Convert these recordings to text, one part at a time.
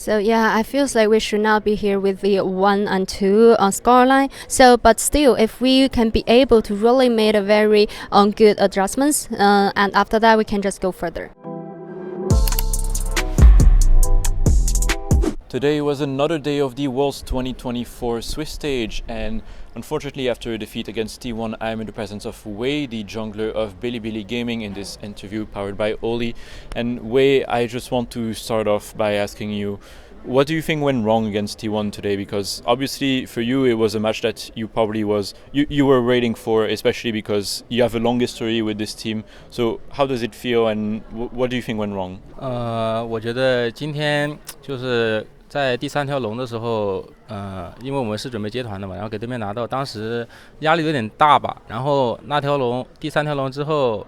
So yeah, I feel like we should not be here with the 1 and 2 scoreline. So, but still, if we can be able to really make a very good adjustments, and after that we can just go further. Today was another day of the Worlds 2024 Swiss stage, and unfortunately after a defeat against T1, I am in the presence of Wei, the jungler of Bilibili Gaming, in this interview powered by Oli. And Wei, I just want to start off by asking you, what do you think went wrong against T1 today? Because obviously for you it was a match that you probably you were waiting for, especially because you have a long history with this team. So how does it feel, and what do you think went wrong? 我觉得今天就是在第3条龙的时候，因为我们是准备接团的嘛，然后给对面拿到，当时压力有点大吧。然后那条龙第3条龙之后，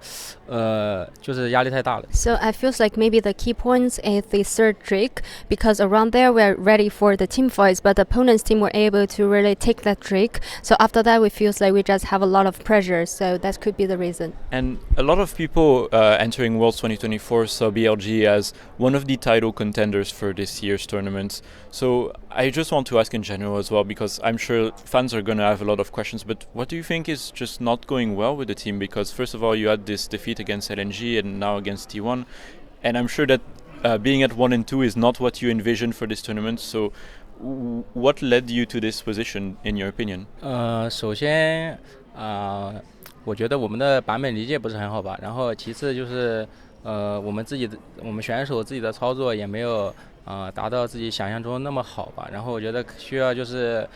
就是压力太大了。So I feel like maybe the key points is the third Drake, because around there we're ready for the team fights, but the opponent's team were able to really take that Drake. So after that we feel like we just have a lot of pressure. So that could be the reason. And a lot of people entering Worlds 2024 saw BLG as one of the title contenders for this year's tournament. So I just want to ask in general as well, because I'm sure fans are going to have a lot of questions, but what do you think is just not going well with the team? Because first of all, you had this defeat against LNG and now against T1, and I'm sure that being at 1 and 2 is not what you envisioned for this tournament. So what led you to this position, in your opinion? 首先我觉得我们的版本理解不是很好吧。然后其次就是我们选手自己的操作也没有达到自己想象中那么好吧。然后我觉得需要就是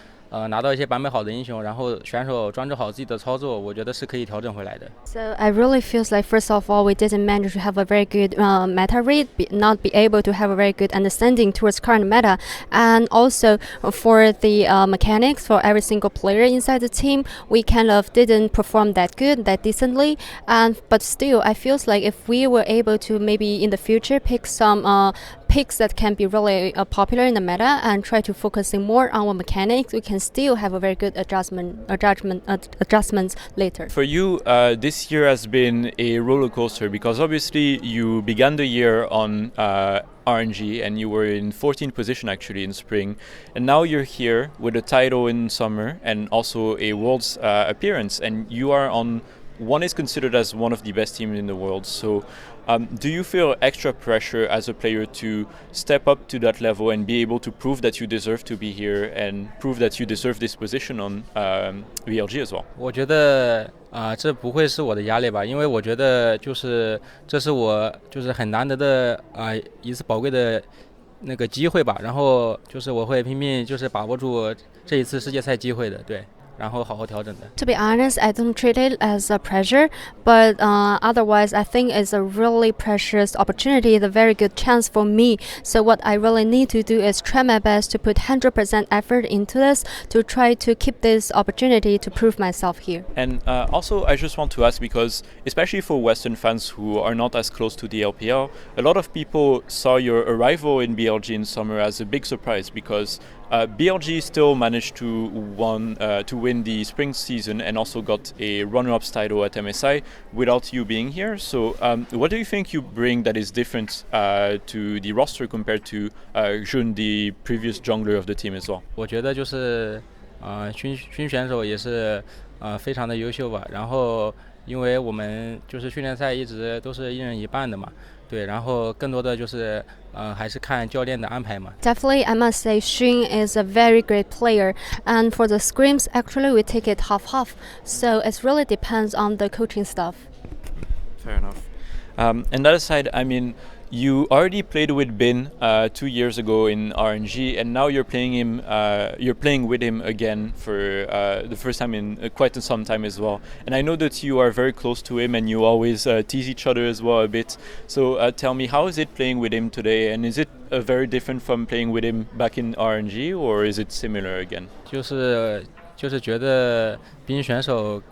拿到一些版本好的英雄，然后选手专注好自己的操作，我觉得是可以调整回来的。So I really feel like first of all we didn't manage to have a very good meta read, not be able to have a very good understanding towards current meta, and also for the mechanics for every single player inside the team, we kind of didn't perform that good, that decently. And but still, I feel like if we were able to maybe in the future pick some picks that can be really popular in the meta and try to focusing more on our mechanics, we can still have a very good adjustments later. For you, this year has been a roller coaster, because obviously you began the year on RNG and you were in 14th position actually in spring, and now you're here with a title in summer and also a Worlds appearance, and you are on one is considered as one of the best teams in the world. So do you feel extra pressure as a player to step up to that level and be able to prove that you deserve to be here and prove that you deserve this position on BLG as well? 我觉得这不会是我的压力吧，因为我觉得就是这是我就是很难得的一次宝贵的那个机会吧。然后就是我会拼命就是把握住这一次世界赛机会的，对。然后好好调整的。To be honest, I don't treat it as a pressure, but otherwise I think it's a really precious opportunity, a very good chance for me. So what I really need to do is try my best to put 100% effort into this to try to keep this opportunity to prove myself here. And also I just want to ask, because especially for Western fans who are not as close to the LPL, a lot of people saw your arrival in BLG in summer as a big surprise, because BLG still managed to win the spring season and also got a runner-ups title at MSI without you being here. So what do you think you bring that is different to the roster compared to Jun, the previous jungler of the team as well? 我觉得就是训选手也是非常的优秀吧。然后因为我们就是训练赛一直都是1人1半的嘛。对，然后更多的就是还是看教练的安排嘛。Definitely, I must say Xun is a very great player, and for the scrims, actually we take it half-half. So it really depends on the coaching staff. Fair enough. And that aside, I mean, you already played with Bin 2 years ago in RNG, and now you're playing him. You're playing with him again for the first time in quite some time as well. And I know that you are very close to him, and you always tease each other as well a bit. So tell me, how is it playing with him today? And is it very different from playing with him back in RNG, or is it similar again? 就是觉得冰选手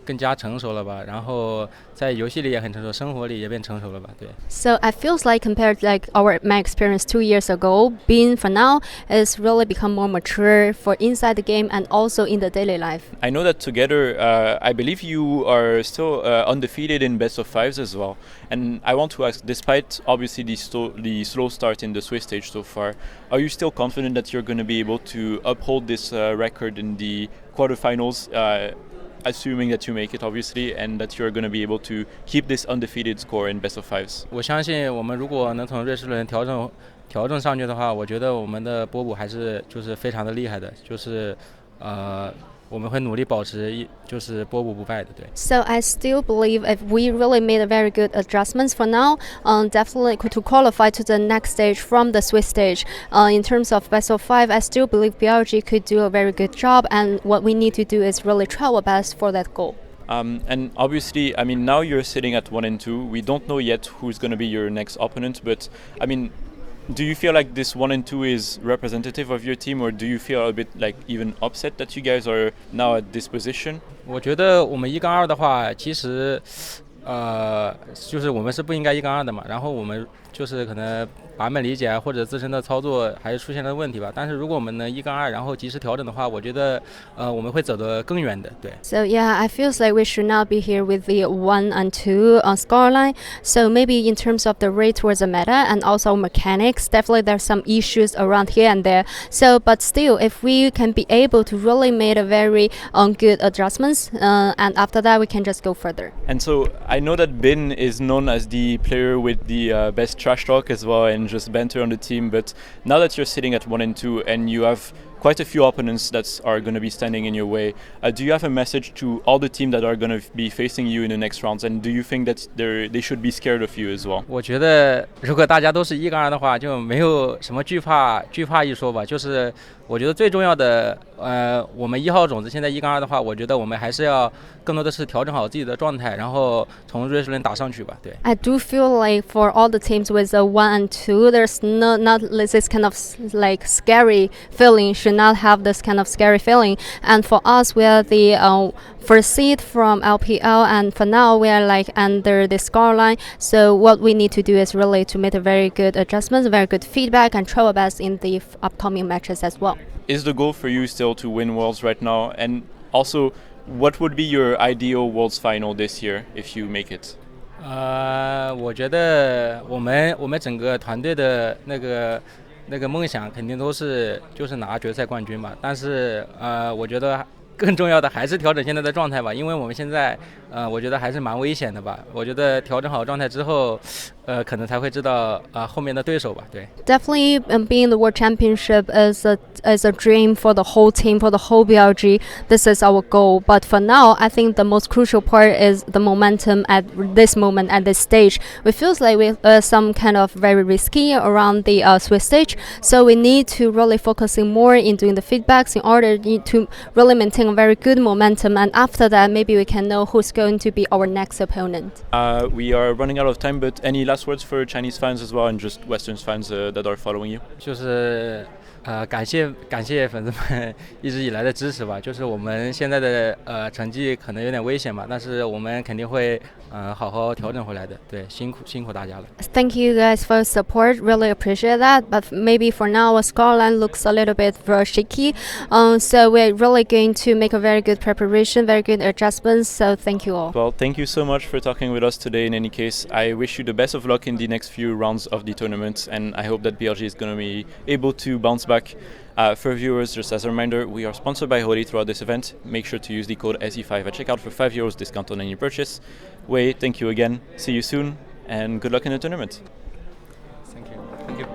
更加成熟了吧，然后在游戏里也很成熟，生活里也变成熟了吧，对。So I feels like compared like my experience 2 years ago, being for now is really become more mature for inside the game and also in the daily life. I know that together, I believe you are still undefeated in best of fives as well. And I want to ask, despite obviously the slow start in the Swiss stage so far, are you still confident that you're going to be able to uphold this record in the quarterfinals? Assuming that you make it, obviously, and that you're going to be able to keep this undefeated score in best of fives. 我相信我们如果能从瑞士轮调整上去的话，我觉得我们的波补还是就是非常的厉害的，就是我们会努力保持就是波补不败的，对。So I still believe if we really made a very good adjustments for now, definitely to qualify to the next stage from the Swiss stage. In terms of best of five, I still believe BLG could do a very good job, and what we need to do is really try our best for that goal. And obviously, I mean, now you're sitting at 1 and 2. We don't know yet who's going to be your next opponent, but I mean, do you feel like this 1 and 2 is representative of your team, or do you feel a bit like even upset that you guys are now at this position? 我觉得我们1-2的话，其实就是我们是不应该1-2的嘛，然后我们就是可能版本理解或者自身的操作还是出现了问题吧。但是如果我们能1-2，然后及时调整的话，我觉得我们会走得更远的。对。So yeah, I feels like we should not be here with the 1 and 2 scoreline. So maybe in terms of the rate towards the meta and also mechanics, definitely there's some issues around here and there. So but still, if we can be able to really make a very good adjustments, and after that we can just go further. And so I know that Bin is known as the player with the best trash talk as well and just banter on the team, but now that you're sitting at 1 and 2 and you have quite a few opponents that are going to be standing in your way, do you have a message to all the teams that are going to be facing you in the next rounds, and do you think that they should be scared of you as well? 我觉得如果大家都是1-2的话，就没有什么惧怕一说吧。就是我觉得最重要的，我们1号种子现在1-2的话，我觉得我们还是要更多的是调整好自己的状态，然后从瑞士轮打上去吧。对。I do feel like for all the teams with a 1 and 2, there's not this kind of like scary feeling. Should not have this kind of scary feeling. And for us, we are the first seed from LPL, and for now we are like under the scoreline. So what we need to do is really to make a very good adjustments, very good feedback, and try our best in the upcoming matches as well. Is the goal for you still to win Worlds right now? And also, what would be your ideal Worlds final this year if you make it? 我觉得我们整个团队的那个梦想肯定都是就是拿决赛冠军嘛，但是我觉得更重要的还是调整现在的状态吧，因为我们现在我觉得还是蛮危险的吧。我觉得调整好状态之后，可能才会知道后面的对手吧。对。Definitely, being the World Championship is a dream for the whole team, for the whole BLG. This is our goal. But for now, I think the most crucial part is the momentum at this moment, at this stage. We feels like we some kind of very risky around the Swiss stage. So we need to really focusing more in doing the feedbacks in order to really maintain a very good momentum. And after that, maybe we can know who's going to be our next opponent. We are running out of time, but any last words for Chinese fans as well and just Western fans that are following you? 就是感谢粉丝们一直以来的支持吧。就是我们现在的成绩可能有点危险吧，但是我们肯定会好好调整回来的。对，辛苦大家了。Thank you guys for your support. Really appreciate that. But maybe for now, our scoreline looks a little bit very shaky. So we're really going to make a very good preparation, very good adjustments. So thank you all. Well, thank you so much for talking with us today. In any case, I wish you the best of luck in the next few rounds of the tournament, and I hope that BLG is going to be able to bounce back. For viewers, just as a reminder, we are sponsored by Holy throughout this event. Make sure to use the code SE5 at checkout for €5 discount on any purchase. Wei, thank you again. See you soon, and good luck in the tournament. Thank you.